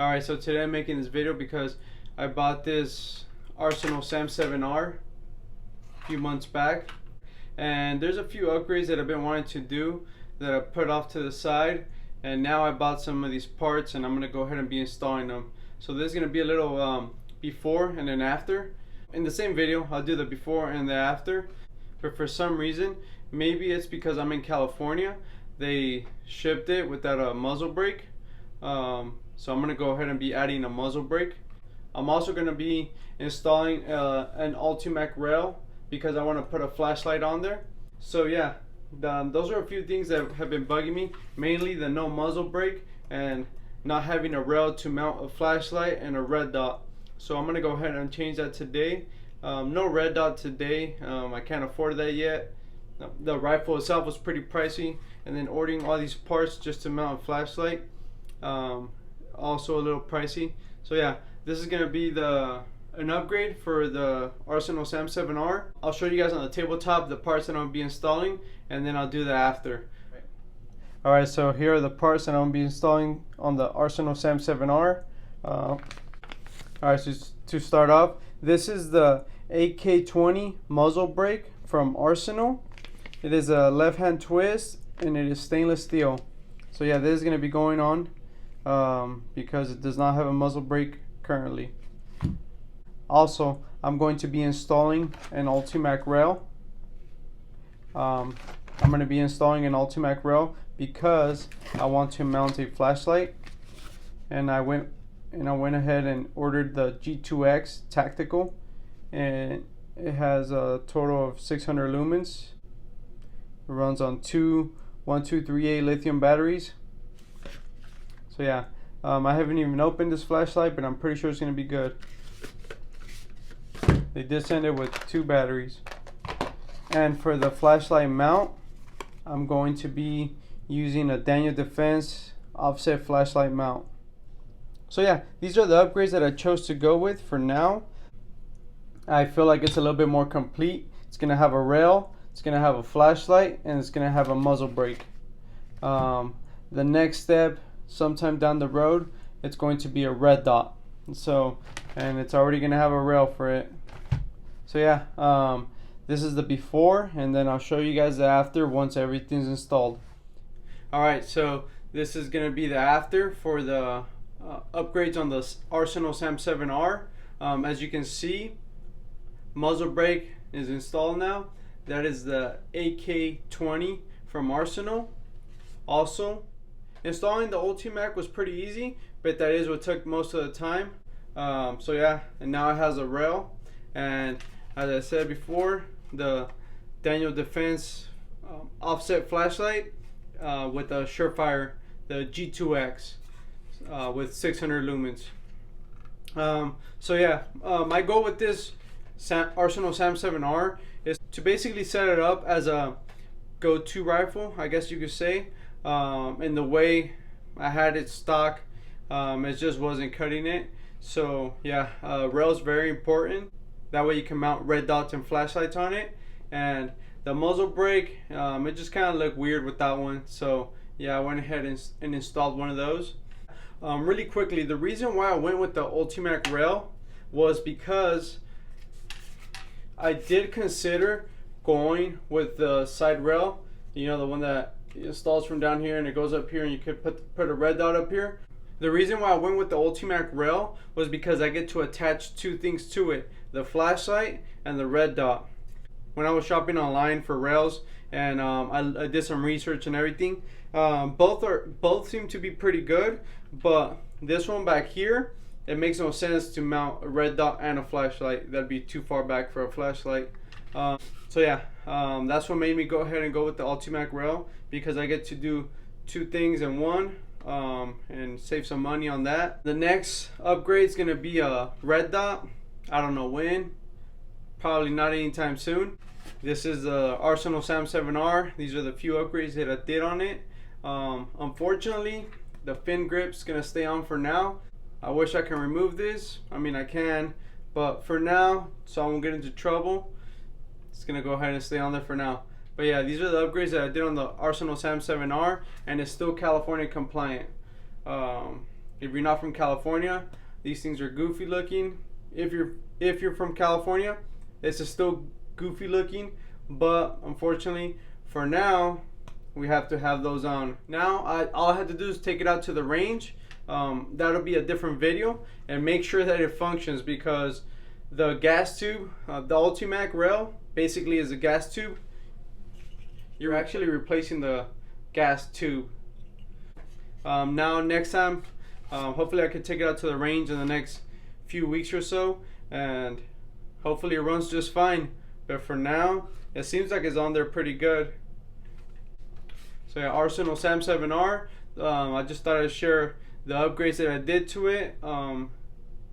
Alright, so today I'm making this video because I bought this Arsenal SAM7R a few months back, and there's a few upgrades that I've been wanting to do that I put off to the side, and now I bought some of these parts and I'm going to go ahead and be installing them. So this is going to be a little before and then after. In the same video I'll do the before and the after, but for some reason, maybe it's because I'm in California, they shipped it without a muzzle brake. So I'm going to go ahead and be adding a muzzle brake. I'm also going to be installing an Ultimac rail because I want to put a flashlight on there. So yeah, those are a few things that have been bugging me, mainly the no muzzle brake and not having a rail to mount a flashlight and a red dot. So I'm going to go ahead and change that today. No red dot today, I can't afford that yet. The rifle itself was pretty pricey, and then ordering all these parts just to mount a flashlight, also a little pricey. So yeah, this is going to be an upgrade for the Arsenal SAM7R. I'll show you guys on the tabletop the parts that I'm going to be installing, and then I'll do the after. Alright, so here are the parts that I'm going to be installing on the Arsenal SAM7R. Alright, so to start off, this is the AK-47 muzzle brake from Arsenal. It is a left hand twist and it is stainless steel. So yeah, this is going to be going on because it does not have a muzzle brake currently. Also, I'm going to be installing an Ultimac rail. I'm going to be installing an Ultimac rail because I want to mount a flashlight, and I went ahead and ordered the G2X Tactical, and it has a total of 600 lumens. It runs on two 1238 lithium batteries. So yeah, I haven't even opened this flashlight, but I'm pretty sure it's going to be good. They did send it with 2 batteries. And for the flashlight mount, I'm going to be using a Daniel Defense offset flashlight mount. So yeah, these are the upgrades that I chose to go with for now. I feel like it's a little bit more complete. It's going to have a rail, it's going to have a flashlight, and it's going to have a muzzle brake. The next step, sometime down the road, it's going to be a red dot. So, and it's already going to have a rail for it. So yeah, this is the before, and then I'll show you guys the after once everything's installed. Alright, so this is going to be the after for the upgrades on the Arsenal SAM7R. As you can see, muzzle brake is installed now. That is the AK-47 from Arsenal. Also, installing the Ultimac was pretty easy, but that is what took most of the time. So yeah, and now it has a rail, and as I said before, the Daniel Defense offset flashlight with a Surefire, the G2X with 600 lumens. So yeah, my goal with this Arsenal SAM7R is to basically set it up as a go-to rifle, I guess you could say. In the way I had it stock, it just wasn't cutting it. So yeah, rail is very important. That way you can mount red dots and flashlights on it. And the muzzle brake, it just kind of looked weird with that one. So yeah, I went ahead and installed one of those. Really quickly, the reason why I went with the Ultimac rail was because I did consider going with the side rail, you know, the one that installs from down here and it goes up here and you could put a red dot up here. The reason why I went with the Ultimac rail was because I get to attach 2 things to it, the flashlight and the red dot. When I was shopping online for rails, and I did some research and everything, both seem to be pretty good, but this one back here, it makes no sense to mount a red dot and a flashlight. That'd be too far back for a flashlight. So yeah, that's what made me go ahead and go with the Ultimac rail, because I get to do 2 things in one, and save some money on that. The next upgrade is gonna be a red dot. I don't know when, probably not anytime soon. This is the Arsenal SAM7R. These are the few upgrades that I did on it. Unfortunately, the fin grip's gonna stay on for now. I wish I can remove this. I mean, I can, but for now, so I won't get into trouble, it's gonna go ahead and stay on there for now. But yeah, these are the upgrades that I did on the Arsenal SAM7R, and it's still California compliant. If you're not from California, these things are goofy looking. If you're from California, this is still goofy looking, but unfortunately for now we have to have those on. Now all I have to do is take it out to the range. That'll be a different video, and make sure that it functions, because the gas tube, the Ultimac rail basically is a gas tube. You're actually replacing the gas tube. Now next time, hopefully I can take it out to the range in the next few weeks or so, and hopefully it runs just fine. But for now, it seems like it's on there pretty good. So yeah, Arsenal SAM7R. I just thought I'd share the upgrades that I did to it. And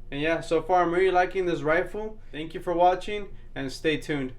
yeah, so far I'm really liking this rifle. Thank you for watching, and stay tuned.